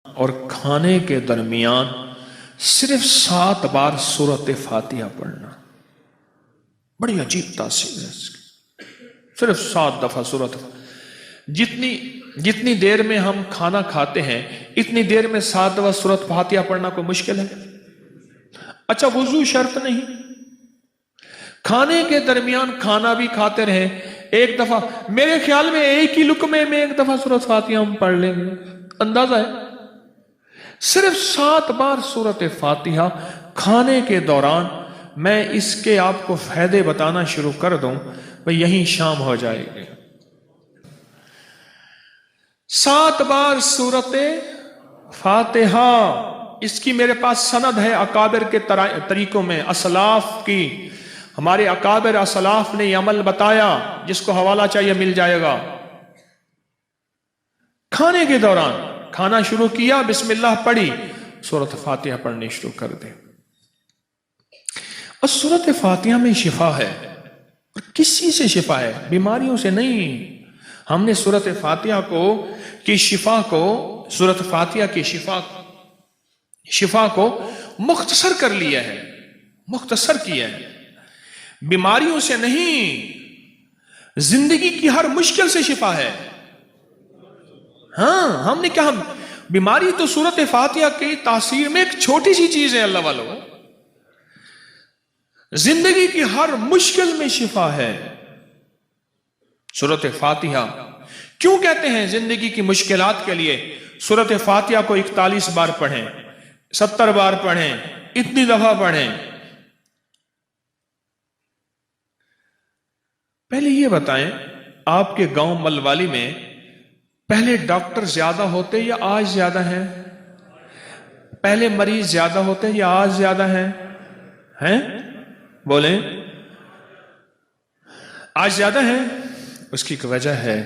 اور کھانے کے درمیان صرف 7 بار سورۃ فاتحہ پڑھنا، بڑی عجیب تاثیر ہے اس کی۔ صرف 7 دفعہ سورۃ، جتنی دیر میں ہم کھانا کھاتے ہیں اتنی دیر میں 7 دفعہ سورۃ فاتحہ پڑھنا کوئی مشکل ہے؟ اچھا وضو شرط نہیں، کھانے کے درمیان کھانا بھی کھاتے رہیں، ایک دفعہ، میرے خیال میں ایک ہی لقمے میں ایک دفعہ سورۃ فاتحہ ہم پڑھ لیں گے، اندازہ ہے۔ صرف 7 بار سورۃ فاتحہ کھانے کے دوران، میں اس کے آپ کو فائدے بتانا شروع کر دوں بھئی یہیں شام ہو جائے گی۔ 7 بار سورۃ فاتحہ، اس کی میرے پاس سند ہے اکابر کے طریقوں میں، اسلاف کی، ہمارے اکابر اسلاف نے یہ عمل بتایا، جس کو حوالہ چاہیے مل جائے گا۔ کھانے کے دوران کھانا شروع کیا، بسم اللہ پڑھی، سورۃ فاتحہ پڑھنی شروع کر دیں۔ اور سورۃ فاتحہ میں شفا ہے، اور کسی سے شفا ہے، بیماریوں سے نہیں۔ ہم نے سورۃ فاتحہ کی شفا کو سورۃ فاتحہ کی شفا کو مختصر کر لیا ہے، مختصر کیا ہے، بیماریوں سے نہیں، زندگی کی ہر مشکل سے شفا ہے۔ ہاں، ہم نے کہا بیماری تو سورۃ فاتحہ کی تاثیر میں ایک چھوٹی سی چیز ہے، اللہ والو، زندگی کی ہر مشکل میں شفا ہے سورۃ فاتحہ۔ کیوں کہتے ہیں زندگی کی مشکلات کے لیے سورۃ فاتحہ کو 41 بار پڑھیں، 70 بار پڑھیں، اتنی دفعہ پڑھیں؟ پہلے یہ بتائیں، آپ کے گاؤں ملوالی میں پہلے ڈاکٹر زیادہ ہوتے یا آج زیادہ ہیں؟ پہلے مریض زیادہ ہوتے یا آج زیادہ ہیں؟ بولیں، آج زیادہ ہیں۔ اس کی ایک وجہ ہے،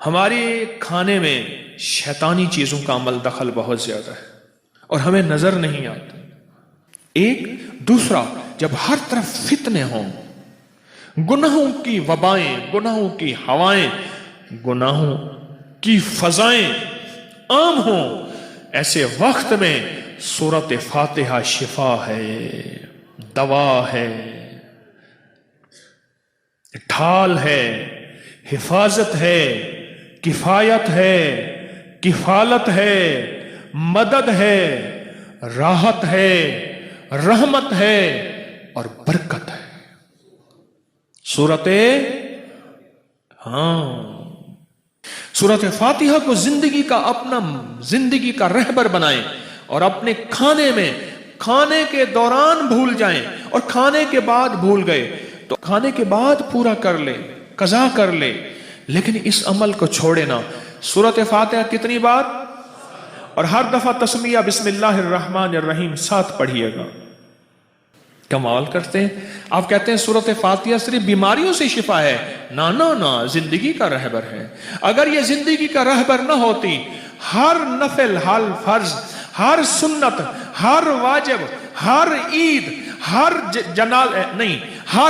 ہمارے کھانے میں شیطانی چیزوں کا عمل دخل بہت زیادہ ہے اور ہمیں نظر نہیں آتا۔ ایک دوسرا، جب ہر طرف فتنے ہوں، گناہوں کی وبائیں، گناہوں کی ہوائیں، گناہوں کی فضائیں عام ہوں، ایسے وقت میں سورۃ فاتحہ شفا ہے، دوا ہے، ڈھال ہے، حفاظت ہے، کفایت ہے، کفالت ہے، مدد ہے، راحت ہے، رحمت ہے اور برکت ہے۔ سورۃ فاتحہ کو زندگی کا اپنا زندگی کا رہبر بنائیں، اور اپنے کھانے کے دوران بھول جائیں، اور کھانے کے بعد بھول گئے تو کھانے کے بعد پورا کر لے، قضا کر لے، لیکن اس عمل کو چھوڑے نہ۔ سورۃ فاتحہ کتنی بار؟ اور ہر دفعہ تسمیہ بسم اللہ الرحمن الرحیم 7 پڑھیے گا۔ کمال کرتے ہیں، آپ کہتے ہیں سورۃ فاتحہ صرف بیماریوں سے شفا ہے، نہ، زندگی کا رہبر ہے۔ اگر یہ زندگی کا رہبر نہ ہوتی، ہر نفل، ہر فرض، ہر سنت، ہر واجب، ہر عید، ہر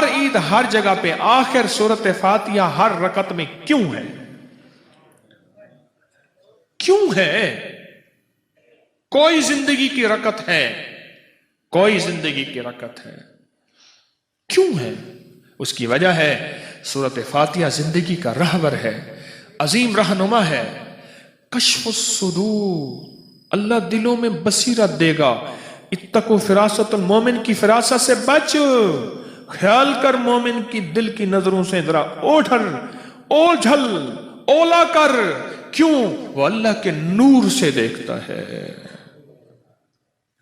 عید، ہر جگہ پہ آخر سورۃ فاتحہ ہر رکعت میں کیوں ہے؟ کیوں ہے؟ کوئی زندگی کی رکعت ہے، کوئی زندگی کی رکعت ہے، کیوں ہے؟ اس کی وجہ ہے سورۃ فاتحہ زندگی کا رہبر ہے، عظیم رہنما ہے۔ کشف الصدور، اللہ دلوں میں بصیرت دے گا۔ اتقوا فراست المومن، کی فراست سے بچ، خیال کر مومن کی دل کی نظروں سے ذرا اوجھل اولا کر۔ کیوں؟ وہ اللہ کے نور سے دیکھتا ہے،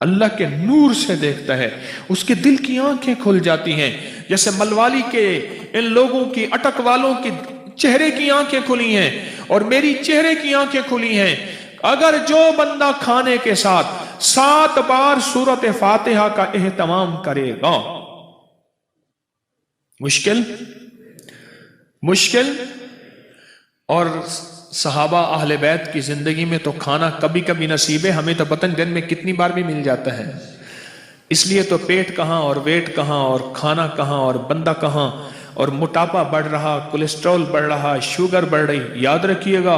اللہ کے نور سے دیکھتا ہے، اس کے دل کی آنکھیں کھل جاتی ہیں، جیسے ملوالی کے ان لوگوں کی، اٹک والوں کی چہرے کی آنکھیں کھلی ہیں اور میری چہرے کی آنکھیں کھلی ہیں۔ اگر جو بندہ کھانے کے ساتھ 7 بار سورۃ فاتحہ کا اہتمام کرے گا، مشکل اور صحابہ اہل بیت کی زندگی میں تو کھانا کبھی کبھی نصیب ہے، ہمیں تو پتہ دن میں کتنی بار بھی مل جاتا ہے۔ اس لیے تو پیٹ کہاں اور ویٹ کہاں اور کھانا کہاں اور بندہ کہاں، اور موٹاپا بڑھ رہا، کولیسٹرول بڑھ رہا، شوگر بڑھ رہی۔ یاد رکھیے گا،